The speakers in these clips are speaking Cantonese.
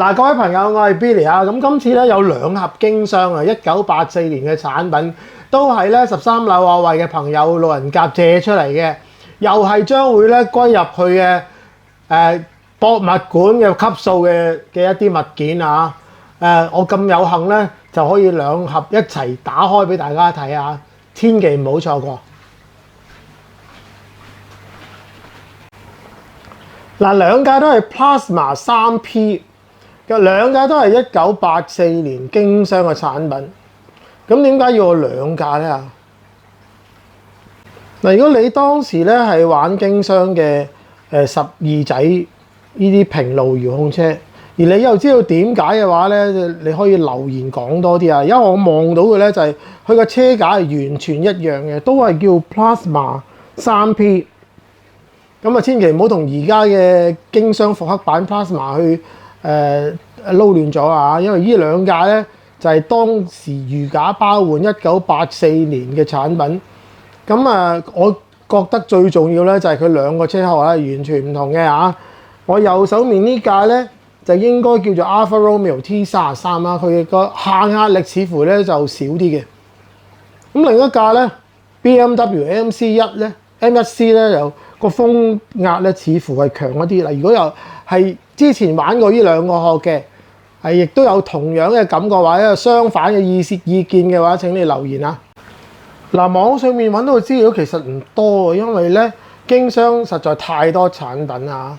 嗱，各位朋友，我係 Billy 啊。咁今次咧有兩盒經箱啊，1984年嘅產品，都係咧13樓啊位嘅朋友老人甲借出嚟嘅，又係將會咧歸入去嘅博物館嘅級數嘅一啲物件啊。我咁有幸咧就可以兩盒一齊打開俾大家睇下，千祈唔好錯過。嗱，兩架都係 Plasma 3P。兩架都係1984年經箱嘅產品，咁點解要有兩架呢？嗱，如果你當時咧係玩經箱嘅12仔呢啲平路遙控車，而你又知道點解嘅話咧，你可以留言講多啲啊！因為我望到嘅咧就係佢個車架係完全一樣嘅，都係叫 Plasma 3P。咁啊，千祈唔好同而家嘅經箱復刻版 Plasma 去撈亂咗啊！因為呢兩架咧就係當時如假包換1984年嘅產品。咁啊，我覺得最重要咧就係佢兩個車殼係完全唔同嘅嚇。我右手面呢架咧就應該叫做 Alfa Romeo T33啦，佢個下壓力似乎咧就少啲嘅。咁另一架咧 BMW MC1咧 M1C 咧又個風壓咧似乎係強一啲啦。如果又係之前玩過呢兩個殼嘅，係亦都有同樣嘅感覺或者相反嘅意見嘅話，請你留言啊！嗱，網上面揾到嘅資料其實唔多，因為咧經箱實在太多產品啊。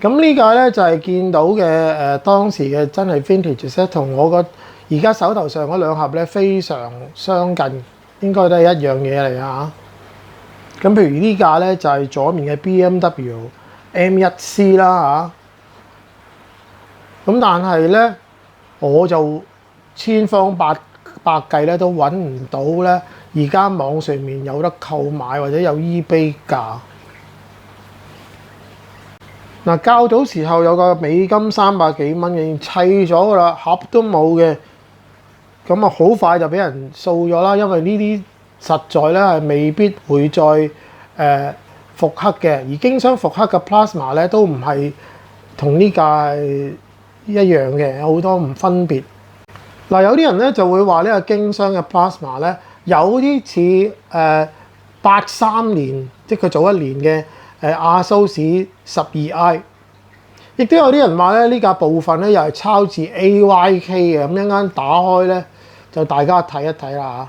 咁呢架咧就係見到嘅當時嘅真係 vintage 同我個而家手頭上嗰兩盒咧非常相近，應該都係一樣嘢嚟啊！咁譬如呢架咧就係左面嘅 BMW M1C 啦嚇，咁但係咧我就千方百計咧都揾唔到咧，而家網上面有得購買或者有 eBay 價。嗱，較早時候有個美金300幾蚊嘅，砌咗噶啦，盒都冇嘅，咁啊好快就俾人掃咗啦，因為呢啲實在咧係未必會再復刻嘅，而經箱復刻嘅 Plasma 咧都唔係同呢架一樣嘅，有好多唔分別。嗱，有啲人咧就會話呢個經箱嘅 Plasma 咧有啲似83年，即係佢早一年嘅亞蘇士12i， 亦都有啲人話咧呢架部分咧又係抄自 AYK 嘅，咁一陣打開咧就大家睇一睇啦嚇。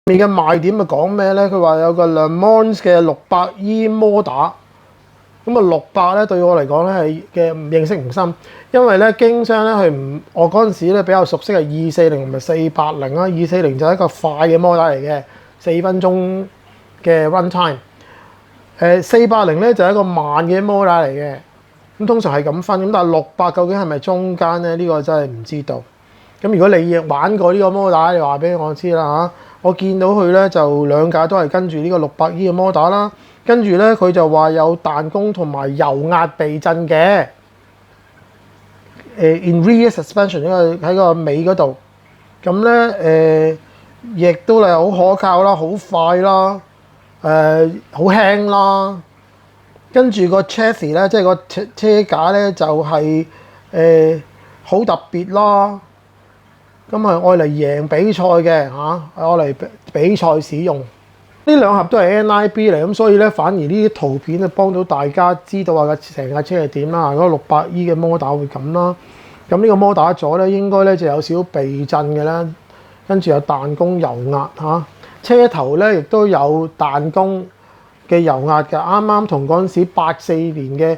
面嘅賣點咪講咩咧？佢話有個 Le Mans 嘅600E 摩打，咁啊600咧對我嚟講咧係嘅認識唔深，因為咧經箱咧佢唔，我嗰陣時咧比較熟悉係240同埋480啦。240就係一個快嘅摩打嚟嘅，4分鐘嘅 run time。480咧就係一個慢嘅摩打嚟嘅，咁通常係咁分。咁但係600究竟係咪中間咧？呢個真係唔知道。咁如果你玩過呢個摩打，你話俾我知啦嚇。我見到佢咧就兩架都係跟住呢個600E 嘅摩打啦，跟住咧佢就話有彈弓同埋油壓避震嘅，in rear suspension 喺個尾嗰度，咁咧亦都係好可靠啦，好快啦，好輕啦，跟住個 chassis 咧即係個車架咧就係好特別啦。咁係愛嚟贏比賽嘅嚇，愛嚟比賽使用。呢兩盒都係 NIB 嚟，咁所以咧反而呢啲圖片咧幫到大家知道話成架車係點啦。嗰個600E 嘅摩打會咁啦，咁呢個摩打座咧應該咧就有少少避震嘅啦，跟住有彈弓油壓嚇，車頭咧亦都有彈弓嘅油壓嘅，啱啱同嗰陣時84年嘅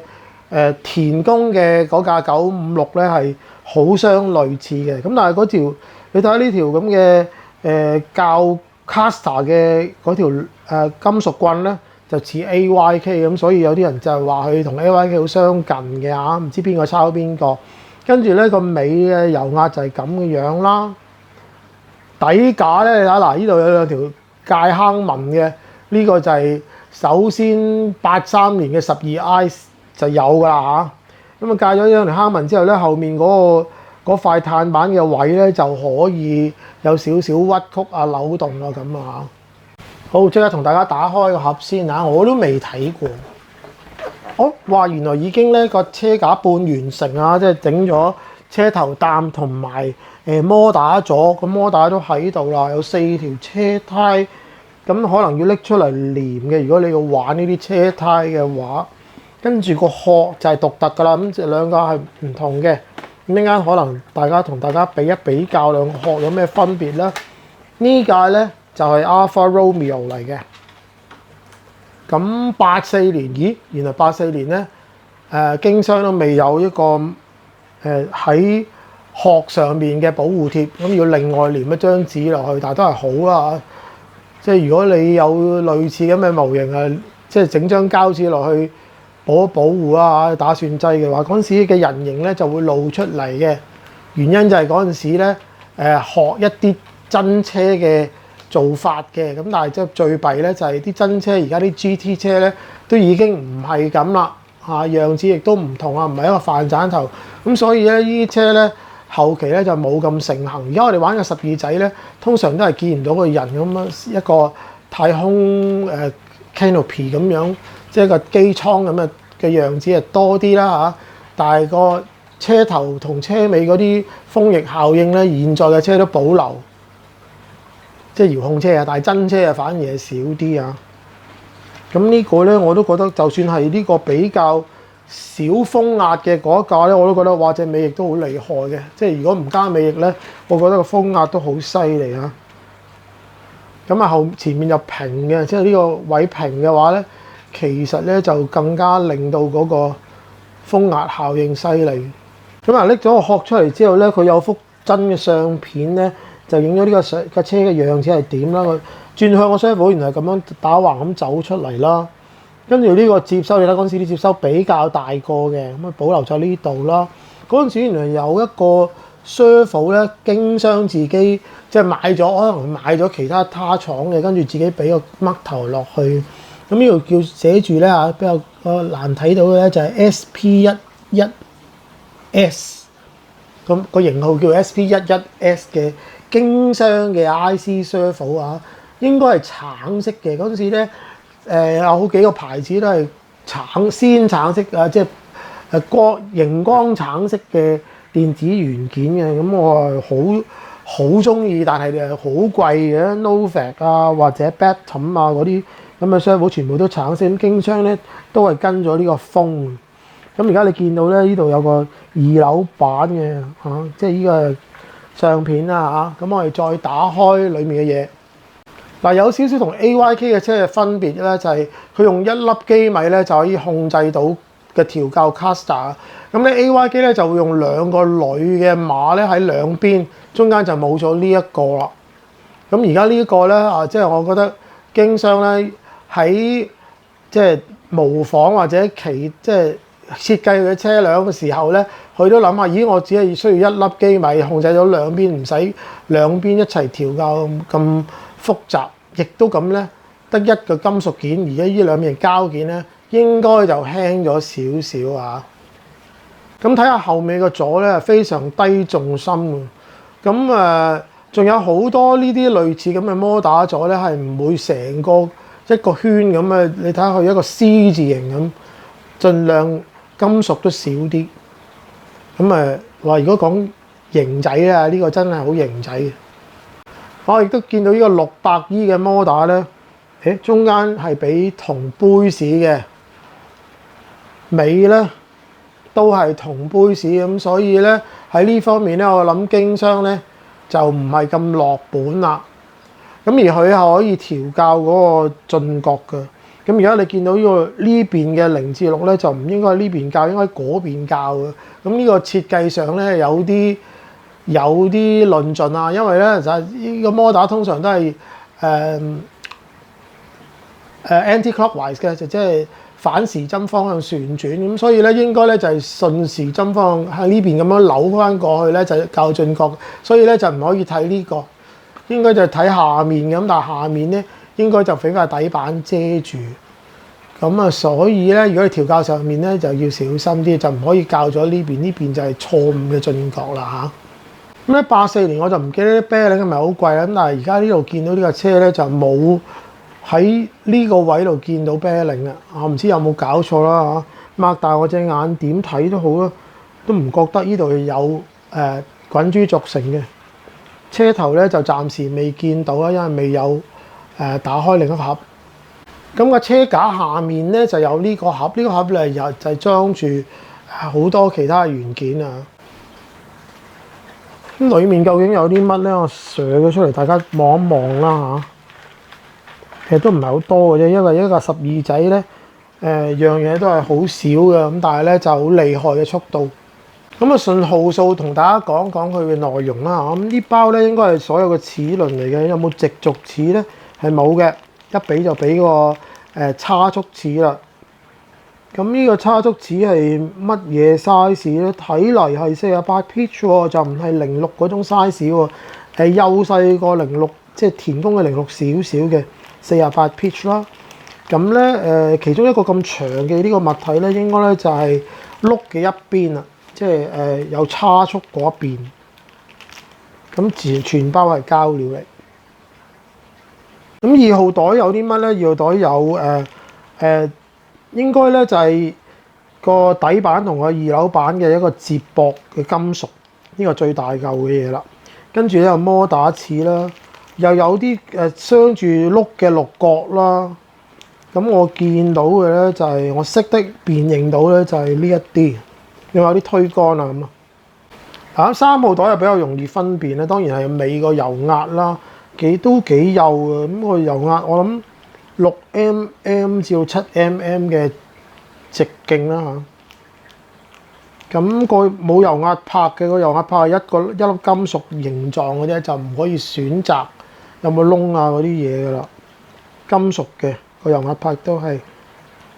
田宮嘅嗰架956咧係好相類似嘅。咁但係嗰條你睇下呢條咁嘅較 caster 嘅嗰條金屬棍咧就似 AYK 咁，所以有啲人就係話佢同 AYK 好相近嘅嚇，唔知邊個抄邊個。跟住咧個尾嘅油壓就係咁嘅樣啦。底架咧你睇下嗱，呢度有兩條界坑紋嘅，呢個就係首先83年嘅12i 就有㗎啦嚇。咁啊界咗兩條坑紋之後咧，後面嗰塊碳板嘅位咧就可以有少少屈曲啊、扭動啊咁啊。好，即刻同大家打開個盒先嚇，我都未睇過。哇！原來已經咧個車架半完成啊，即係整咗車頭擔同埋摩打座，咁摩打都喺度啦，有4條車胎，咁可能要拎出嚟黏嘅。如果你要玩呢啲車胎嘅話，跟住個殼就係獨特㗎啦，咁就兩個係唔同嘅。咁陣間可能同大家比一比較兩個殼有咩分別啦。呢架咧就係 Alfa Romeo 嚟嘅。咁84年，咦？原來84年咧，經商都未有一個喺殼上面嘅保護貼，咁要另外黏一張紙落去，但係都係好啦。即係如果你有類似咁嘅模型啊，即係整張膠紙落去保護啊，打算劑嘅話，嗰陣時嘅人形咧就會露出嚟嘅。原因就係嗰陣時咧，學一啲真車嘅做法嘅，咁但係即係最弊咧就係啲真車而家啲 GT 車咧都已經唔係咁啦，樣子亦都唔同啊，唔係一個飯盞頭，咁所以咧呢啲車咧後期咧就冇咁盛行。而家我哋玩嘅12仔咧，通常都係見唔到個人咁樣一個太空canopy 咁樣，即係個機艙咁嘅樣子係多啲啦嚇，但係個車頭同車尾嗰啲風翼效應咧，現在嘅車都保留。即係遙控車啊，但係真車啊反而係少啲啊。咁呢個咧我都覺得，就算係呢個比較少風壓嘅嗰一架咧，我都覺得哇隻尾翼都好厲害嘅。即係如果唔加尾翼咧，我覺得個風壓都好犀利啊。咁啊前面就平嘅，即係呢個位平嘅話咧，其實咧就更加令到嗰個風壓效應犀利。咁啊拎咗個殼出嚟之後咧，佢有幅真嘅相片咧。就影咗呢個車嘅樣子係點啦，佢轉向個車庫原來係咁樣打橫咁走出嚟啦。跟住呢個接收，你睇嗰陣時啲接收比較大個嘅，咁啊保留咗呢度啦。嗰陣時原來有一個 servo 咧，經商自己即係買咗，可能買咗其他他廠嘅，跟住自己俾個嘜頭落去。咁呢度叫寫住咧嚇，比較難睇到嘅咧就係 SP11S， 咁個型號叫 SP11S 嘅。經商嘅 IC servo 啊，應該係橙色嘅。嗰陣時咧，有好幾個牌子都係鮮橙色啊，即係熒光橙色嘅電子元件嘅。咁我係好中意，但係好貴嘅 Novak 啊或者 Batum 啊嗰啲咁嘅 servo 全部都橙色。咁經商咧都係跟咗呢個風。咁而家你見到咧，呢度有個2樓版嘅嚇，即係呢個相片啦嚇，咁我哋再打開裡面嘅嘢。嗱，有少少同 AYK 嘅車嘅分別咧，就係佢用一粒機米咧就可以控制到嘅調校 caster。咁咧 AYK 咧就會用2個鋁嘅馬咧喺兩邊，中間就冇咗呢一個啦。咁而家呢一個咧即係我覺得經商咧喺即係模仿或者即係設計佢嘅車輛嘅時候咧，佢都諗下，咦，我只係需要一粒機米控制咗兩邊，唔使兩邊一齊調校咁複雜，亦都咁咧得一個金屬件，而家呢兩面膠件咧應該就輕咗少少啊。咁睇下後尾個座咧非常低重心嘅，咁仲有好多呢啲類似咁嘅摩打座咧係唔會成個一個圈咁啊，你睇下佢一個 C 字形咁，盡量金屬都少啲。咁話如果講型仔啊，呢個真係好型仔嘅。我亦都見到呢個600E 嘅摩打咧，中間係俾銅杯士嘅，尾咧都係銅杯士咁，所以咧喺呢方面咧，我諗經商咧就唔係咁落本啦。咁而佢係可以調校嗰個進角嘅。咁而家你見到呢邊嘅0至6咧，就唔應該喺呢邊校，應該喺嗰邊校嘅。咁呢個設計上咧有啲論盡啊，因為咧就係呢個摩打通常都係anti-clockwise 嘅，就即係反時針方向旋轉。咁所以咧應該咧就係順時針方向喺呢邊咁樣扭翻過去咧就校進角。所以咧就唔可以睇呢個，應該就睇下面咁，但係下面咧應該就俾塊底板遮住。咁啊，所以咧，如果你調校上面咧，就要小心啲，就唔可以校咗呢邊，呢邊就係錯誤嘅進角啦嚇。咁咧84年我就唔記得啲啤令係咪好貴啦，咁但係而家呢度見到呢架車咧就冇喺呢個位度見到啤令啊，我唔知有冇搞錯啦嚇。擘大我隻眼點睇都好啦，都唔覺得呢度有滾珠軸承嘅。車頭咧就暫時未見到啦，因為未有打開另一個盒。咁個車架下面咧就有呢個盒，呢個盒咧又就係裝住好多其他嘅元件啊。咁裡面究竟有啲乜咧？我錘咗出嚟，大家望一望啦嚇。其實都唔係好多嘅啫，因為一個12仔咧，樣嘢都係好少嘅，咁但係咧就好厲害嘅速度。咁啊，順號數同大家講講佢嘅內容啦。咁呢包咧應該係所有嘅齒輪嚟嘅，有冇直軸齒咧？係冇嘅，一俾就俾個差速齒啦。咁呢個差速齒係乜嘢 size 咧？睇嚟係48 pitch 喎，就唔係06嗰種 size 喎，係幼細過06，即係田工嘅06少少嘅48 pitch 啦。咁咧其中一個咁長嘅呢個物體咧，應該咧就係轆嘅一邊啦，即係有差速嗰一邊。咁全包係膠料嚟。咁2號袋有啲乜咧？2號袋有應該咧就係個底板同個二樓板嘅一個接駁嘅金屬，呢個最大嚿嘅嘢啦。跟住咧有摩打齒啦，又有啲鑲住轆嘅六角啦。咁我見到嘅咧就係我識得辨認到咧就係呢一啲，又有啲推杆啊咁啊。3號袋又比較容易分辨咧，當然係尾個油壓啦，都幾幼嘅。咁個油壓我諗6mm 至到7mm嘅直徑啦嚇。咁個冇油壓拍嘅，個油壓拍係一粒金屬形狀嘅啫，就唔可以選擇有冇窿啊嗰啲嘢噶啦。金屬嘅個油壓拍都係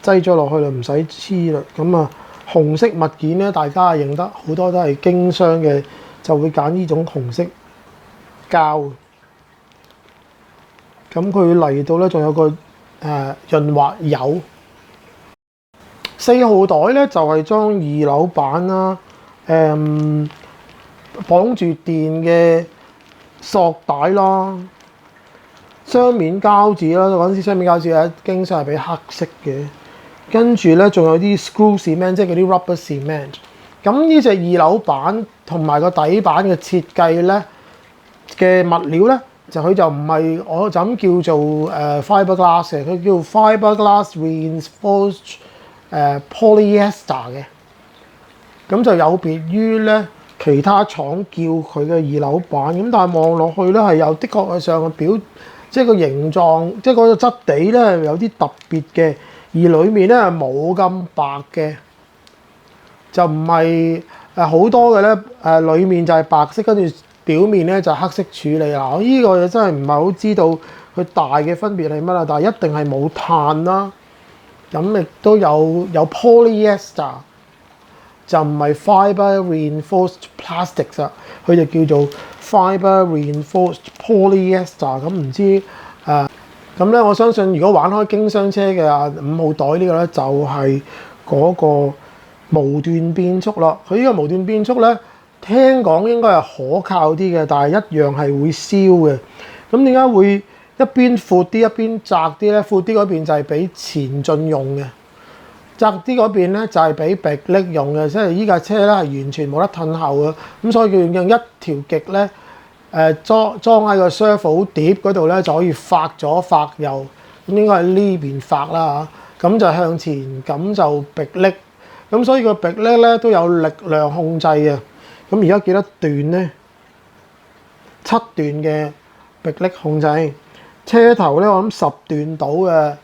擠咗落去啦，唔使黐啦。咁啊，紅色物件咧，大家認得好多都係經商嘅，就會揀呢種紅色膠。咁佢嚟到咧，仲有個潤滑油。4號袋咧就係裝二樓板啦，綁住電嘅索帶啦，雙面膠紙啦，嗰陣時雙面膠紙咧經常係俾黑色嘅，跟住咧仲有啲 screw cement，即係嗰啲 rubber cement。咁呢隻二樓板同埋個底板嘅設計咧嘅物料咧，佢就唔係我就咁叫做fiberglass 嘅，佢叫 fiberglass reinforced polyester 嘅。咁就有別於咧其他廠叫佢嘅二樓板，咁但係望落去咧係有的確上嘅表，即係個形狀，即係嗰個質地咧有啲特別嘅，而裡面咧係冇咁白嘅，就唔係好多嘅咧裡面就係白色，跟住表面咧就係黑色處理啦。呢個嘢真係唔係好知道佢大嘅分別係乜啦，但係一定係冇碳啦。咁亦都有 polyester， 就唔係 fiber reinforced plastics 啦，佢就叫做 fiber reinforced polyester。咁唔知咁咧，我相信如果玩開經商車嘅5號袋呢個咧，就係嗰個無段變速啦。佢呢個無段變速咧，聽講應該係可靠啲嘅，但係一樣係會燒嘅。咁點解會一邊闊啲一邊窄啲咧？闊啲嗰邊就係俾前進用嘅，窄啲嗰邊咧就係俾迫力用嘅。即係依架車咧係完全冇得褪後嘅，咁所以佢用一條極咧裝喺個 servo 碟嗰度咧就可以發左發右，咁應該係呢邊發啦嚇，咁就向前，咁就迫力，咁所以個迫力咧都有力量控制嘅。咁而家幾多段咧？7段嘅迫力控制。車頭咧，我諗10段到嘅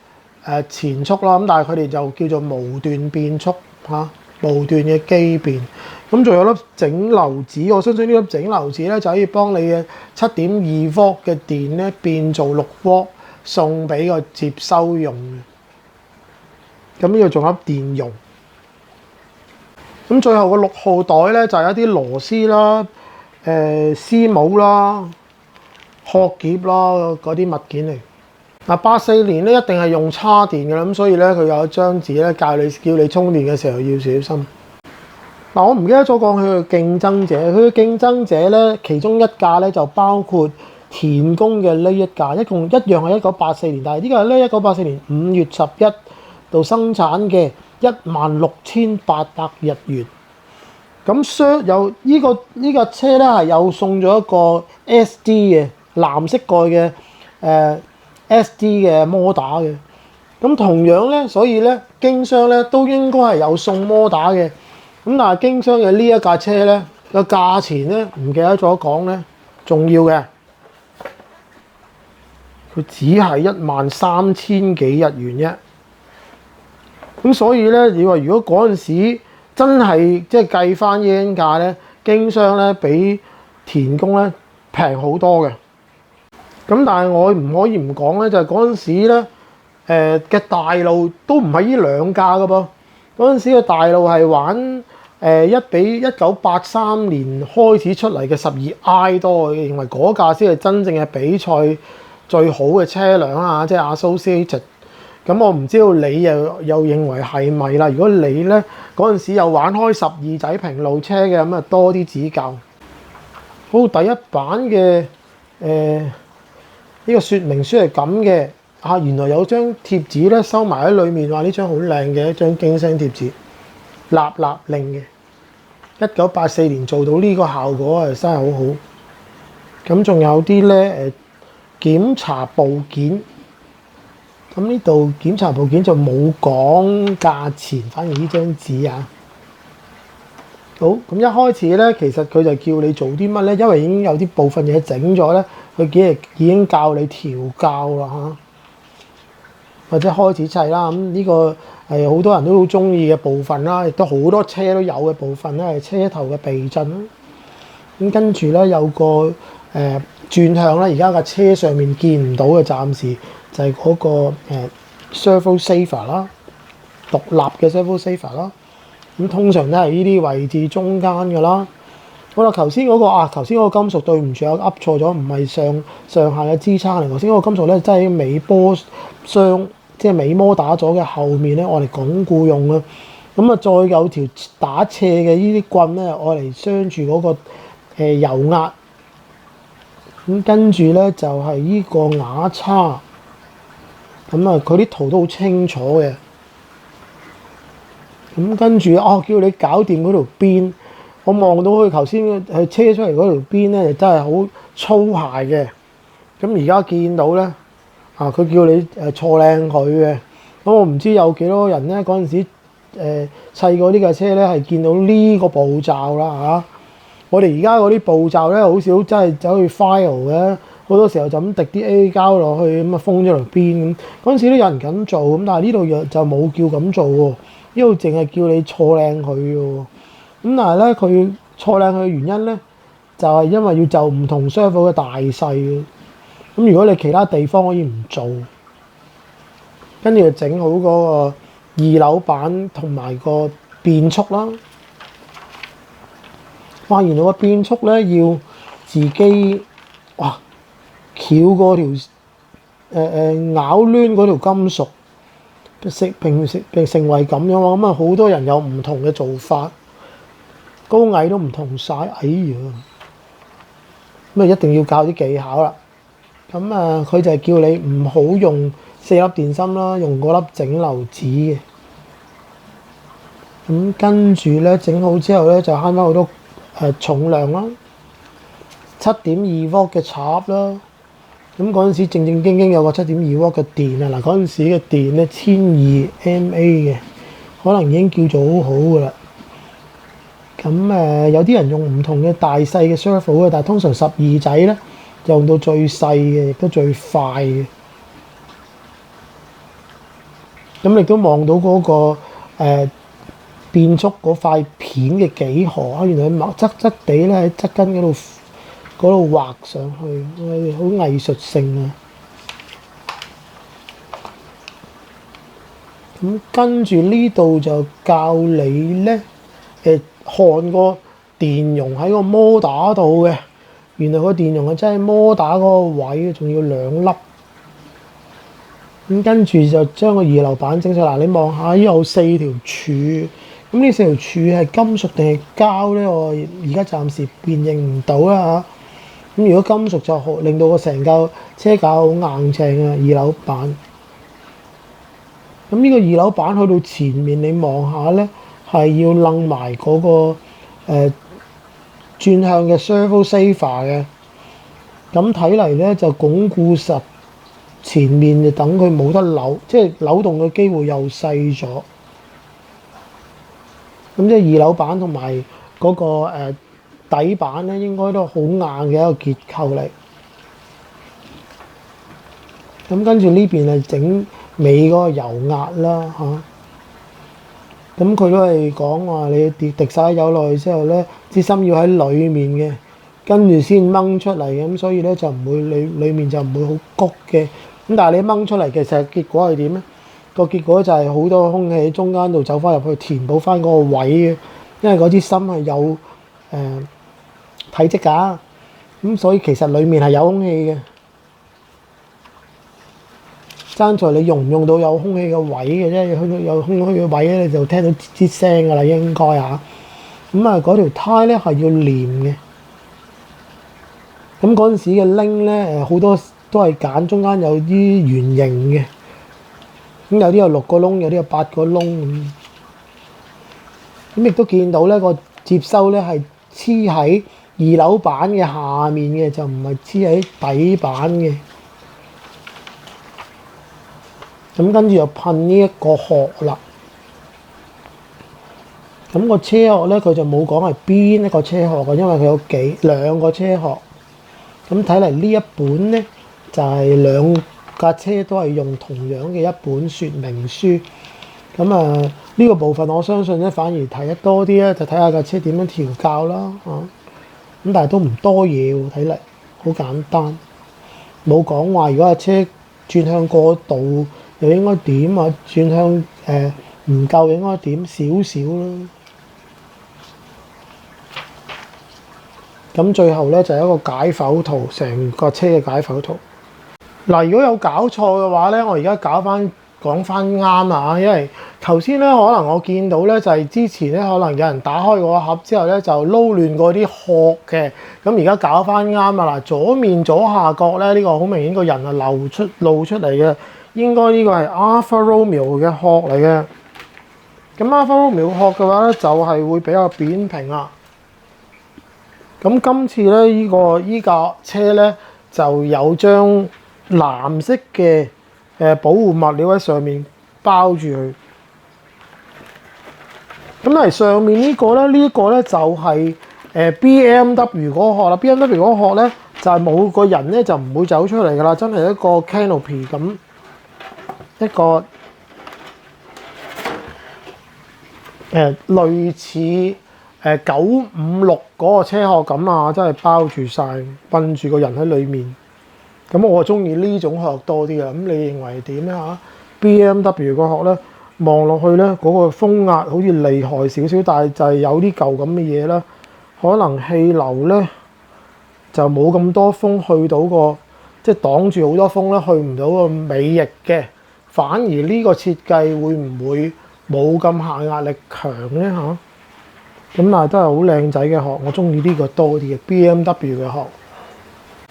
前速啦，咁但係佢哋就叫做無段變速嚇，無段嘅機變。咁仲有粒整流子，我相信呢粒整流子咧就可以幫你嘅7.2 volt 嘅電咧變做6 volt 送俾個接收用嘅。咁呢度仲有電容。咁最後個6號袋咧就係一啲螺絲啦、絲帽啦、殼夾啦嗰啲物件嚟。84年咧一定係用叉電嘅啦，咁所以咧佢有一張紙咧叫你充電嘅時候要小心。我唔記得咗講佢嘅競爭者，佢嘅競爭者咧其中一架咧就包括田工嘅呢一架，一共一樣係1984年，但係呢個係咧1984年5月11度生產嘅，16,800日元。咁咁有呢架車咧係有送咗一個 SD 嘅藍色蓋嘅SD 嘅摩打嘅。咁同樣咧，所以咧經商咧都應該係有送摩打嘅。咁但係經商嘅呢一架車咧個價錢咧唔記得咗講咧，重要嘅，佢只係13,000幾日元啫。咁所以咧，你話如果嗰陣時真係即係計翻英價咧，經商咧比田工咧平好多嘅。咁但係我唔可以唔講咧，就係嗰陣時咧。嘅大路都唔係呢兩架嘅噃，嗰陣時嘅大路係玩一比1983年開始出嚟嘅12i 多，我認為嗰架先係真正嘅比賽最好嘅車輛啊，即係 Associated。咁我唔知道你又認為係咪啦？如果你咧嗰陣時有玩開12仔平路車嘅，咁啊多啲指教。好，第一版嘅呢個說明書係咁嘅。原來有張貼紙咧收埋喺裏面，話呢張好靚嘅一張經聲貼紙，立立令嘅，1984年做到呢個效果真係好好。咁仲有啲咧檢查部件，咁呢度檢查部件就冇講價錢，反而呢張紙啊。好，咁一開始咧，其實佢就叫你做啲乜咧？因為已經有啲部分嘢整咗咧，佢已經教你調校啦嚇。或者開始砌啦，咁呢個係好多人都好中意嘅部分啦，亦都好多車都有嘅部分啦，係車頭嘅避震啦。咁跟住咧有個轉向啦，而家架車上面見唔到嘅，暫時就係嗰個servo saver 啦，獨立嘅 servo saver 啦。咁通常都係呢啲位置中間㗎啦。好啦，頭先嗰個金屬對唔住，我噏錯咗，唔係上下嘅支撐嚟。頭先嗰個金屬咧，真係尾波箱。即係尾摩打咗嘅後面咧，我嚟鞏固用啦。咁啊，再有條打斜嘅呢啲棍咧，我嚟傷住嗰個油壓。咁跟住咧就係呢個瓦叉。咁啊，佢啲圖都好清楚嘅。咁跟住叫你搞掂嗰條邊。我望到佢頭先佢車出嚟嗰條邊咧，真係好粗鞋嘅。咁而家見到咧。佢叫你錯靚佢嘅，咁我唔知有幾多人咧嗰陣時砌過呢架車咧係見到呢個步驟啦嚇。我哋而家嗰啲步驟咧好少真係走去 file 嘅，好多時候就咁滴啲 A 膠落去咁啊封咗條邊咁。嗰陣時都有人咁做，咁但係呢度就冇叫咁做喎，呢度淨係叫你錯靚佢嘅喎。咁但係咧佢錯靚佢嘅原因咧就係因為要就唔同 servo 嘅大細嘅。咁如果你其他地方可以唔做，跟住就整好嗰個二樓板同埋個變速啦。原來個變速咧要自己翹過條咬攣嗰條金屬，成為咁樣喎。咁啊好多人有唔同嘅做法，高矮都唔同晒。哎呀，咁啊一定要教啲技巧啦。咁啊，佢就係叫你唔好用4粒電芯啦，用嗰粒整流子嘅。咁跟住咧整好之後咧，就慳翻好多重量啦。7.2V 嘅插啦。咁嗰陣時正正經經有個7.2V嘅電啊！嗱，嗰陣時嘅電咧1200mA 嘅，可能已經叫做好好噶啦。咁有啲人用唔同嘅大細嘅 servo 嘅，但係通常12仔咧。用到最細嘅，亦都最快嘅。咁你都望到嗰個變速嗰塊片嘅幾何啊！原來佢側側地咧喺側根嗰度畫上去，好藝術性啊！咁跟住呢度就教你咧看個電容喺個摩打度嘅。原來個電容係真係摩打嗰個位，仲要2粒。咁跟住就將個二樓板整上。嗱，你望下，呢有4條柱。咁呢4條柱係金屬定係膠咧？我而家暫時辨認唔到啦嚇。咁如果金屬就令到個成嚿車架好硬淨啊！二樓板。咁呢個二樓板去到前面，你望下咧，係要擸埋嗰個轉向嘅 servo saver 嘅。咁睇嚟咧就鞏固實前面，就等佢冇得扭，即係扭動嘅機會又細咗。咁即係二樓板同埋嗰個底板咧，應該都好硬嘅一個結構嚟。咁跟住呢邊係整尾嗰個油壓啦嚇。咁佢都係講話你滴晒油落去之後咧，支芯要喺裡面嘅，跟住先掹出嚟嘅。咁所以咧就唔會裡面就唔會好谷嘅。咁但係你掹出嚟嘅時候結果係點咧？個結果就係好多空氣喺中間度走翻入去，填補翻嗰個位嘅。因為嗰支芯係有體積㗎，咁所以其實裡面係有空氣嘅。爭在你用唔用到有空氣嘅位嘅啫，有空氣嘅位咧，你就聽到吱吱聲㗎啦，應該嚇。咁啊，嗰條胎咧係要黏嘅。咁嗰陣時嘅鈴咧，好多都係揀中間有啲圓形嘅。咁有啲有6個窿，有啲有8個窿咁。咁亦都見到咧個接收咧係黐喺2樓板嘅下面嘅，就唔係黐喺底板嘅。咁跟住就噴呢一個殼啦。咁個車殼咧，佢就冇講係邊一個車殼嘅，因為佢有2個車殼。咁睇嚟呢一本咧就係2架車都係用同樣嘅一本說明書。咁呢個部分我相信咧反而睇得多啲咧，就睇下架車點樣調校啦嚇。咁但係都唔多嘢喎，睇嚟好簡單，冇講話如果架車轉向過度又應該點啊？轉向唔夠應該點少少啦。咁最後咧就係一個解剖圖，成個車嘅解剖圖。嗱，如果有搞錯嘅話咧，我而家講翻啱啊！因為頭先咧可能我見到咧就係之前咧可能有人打開個盒之後咧就撈亂過啲殼嘅。咁而家搞翻啱啊！嗱，左面左下角咧呢個好明顯個人係露出嚟嘅。應該呢個係 Alfa Romeo 嘅殼嚟嘅。咁 Alfa Romeo 殼嘅話咧，就係會比較扁平啦。咁今次咧依架車咧就有張藍色嘅保護物料喺上面包住佢。咁嚟上面呢個咧就係BMW 嗰個殼啦。BMW 嗰個殼咧就係冇個人咧就唔會走出嚟㗎啦，真係一個 canopy 咁。一個類似956嗰個車殼咁啊，真係包住晒，韞住個人喺裡面。咁我中意呢種殼多啲啊。咁你認為點咧嚇 ？BMW 個殼咧望落去咧嗰個風壓好似厲害少少，但係就係有啲舊咁嘅嘢啦。可能氣流咧就冇咁多風去到即係擋住好多風啦，去唔到個尾翼嘅。反而呢個設計會唔會冇咁下壓力強咧嚇？咁但係都係好靚仔嘅殼，我中意呢個多啲嘅 BMW 嘅殼。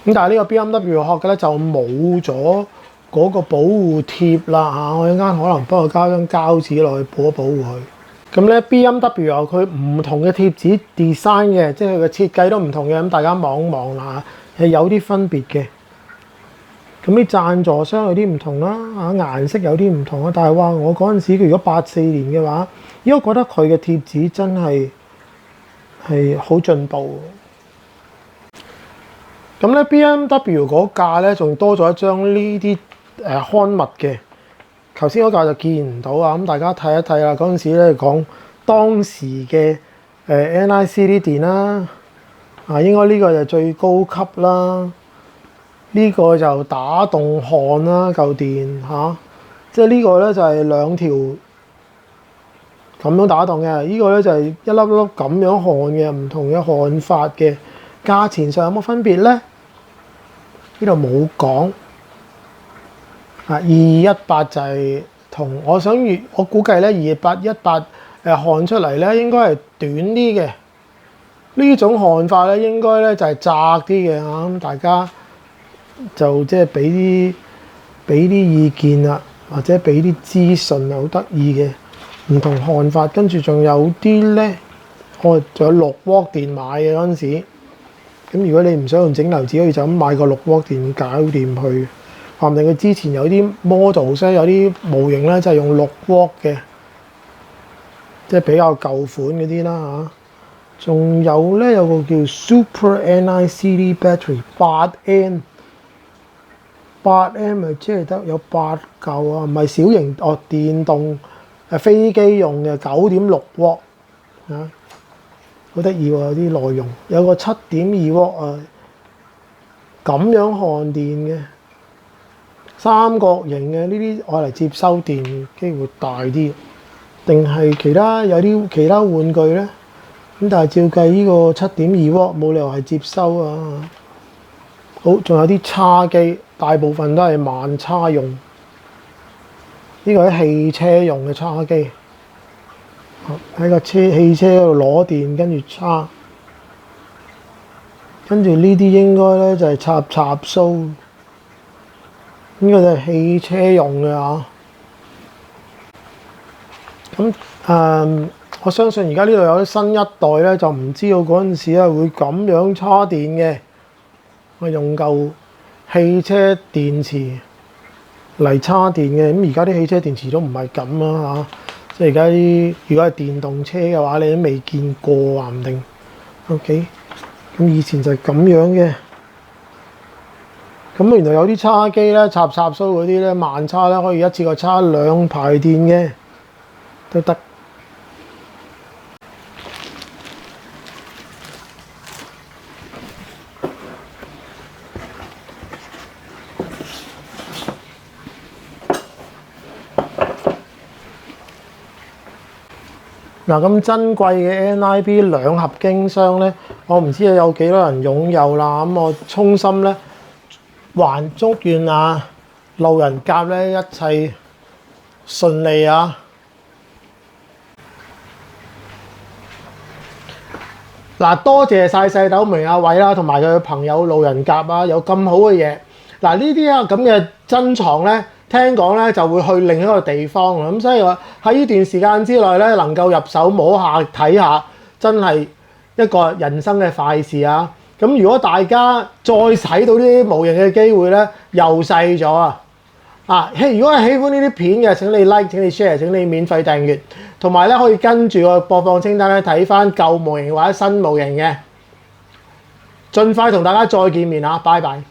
咁但係呢個 BMW 嘅殼嘅咧就冇咗嗰個保護貼啦嚇，我一陣間可能幫佢加張膠紙落去保一保護佢。咁咧 BMW 有佢唔同嘅貼紙 design 嘅，即係佢嘅設計都唔同嘅。咁大家望一望啦嚇，係有啲分別嘅。咁啲贊助商有啲唔同啦，顏色有啲唔同啊。但係話我嗰陣時，如果84年嘅話，因為我覺得佢嘅貼紙真係好進步。咁咧 BMW 嗰架咧仲多咗一張呢啲刊物嘅，頭先嗰架就見唔到啊。咁大家睇一睇啦。嗰陣時咧講當時嘅NICD 電啦，應該呢個就最高級啦。呢個就打動焊啦，嚿電嚇，即係呢個咧就係2條咁樣打動嘅，呢個咧就係一粒粒咁樣焊嘅，唔同嘅焊法嘅。價錢上有冇分別咧？呢度冇講。2218就係同我估計咧2818焊出嚟咧應該係短啲嘅。呢種焊法咧應該咧就係窄啲嘅嚇，咁大家就即係俾啲意見啦，或者俾啲資訊好得意嘅唔同焊法。跟住仲有啲咧我仲有6W 電買嘅嗰陣時，咁如果你唔想用整流子，可以就咁買個6W 電搞掂佢。話唔定佢之前有啲 model 有啲模型咧就係用6W嘅，即係比較舊款嗰啲啦嚇。仲有咧有個叫 Super NICD Battery 8M， 8M 咪即係得有8嚿啊，唔係小型電動飛機用嘅9.6W 啊，好得意喎！有啲內容有個7.2W 啊，咁樣看電嘅三角形嘅呢啲愛嚟接收電機會大啲，定係有啲其他玩具咧？咁但係照計呢個7.2W冇理由係接收啊！好，仲有啲叉機，大部分都係慢叉用。呢個係汽車用嘅叉機，喺個汽車嗰度攞電，跟住叉。跟住呢啲應該咧就係插蘇，應該就係汽車用嘅嚇。咁我相信而家呢度有啲新一代咧，就唔知道嗰陣時咧會咁樣叉電嘅。我用嚿汽車電池嚟叉電嘅，咁而家啲汽車電池都唔係咁啦嚇。即係而家啲如果係電動車嘅話，你都未見過話唔定。OK， 咁以前就係咁樣嘅。咁原來有啲叉機咧，插蘇嗰啲咧，慢叉咧，可以一次過叉2排電嘅都得。嗱，咁珍貴嘅 NIB 兩合經箱咧，我唔知有幾多人擁有啦。咁我衷心咧，還祝願路人甲咧一切順利啊！嗱，多謝晒細豆明阿偉啦，同埋佢嘅朋友路人甲啊，有咁好嘅嘢。嗱，呢啲咁嘅珍藏咧，聽講咧就會去另一個地方，咁所以話喺呢段時間之內咧，能夠入手摸下睇下，真係一個人生嘅快事啊！咁如果大家再睇到呢啲模型嘅機會咧，又細咗啊！如果係喜歡呢啲片嘅，請你 like， 請你 share， 請你免費訂閱，同埋咧可以跟住個播放清單咧睇翻舊模型或者新模型嘅，盡快同大家再見面啊！拜拜。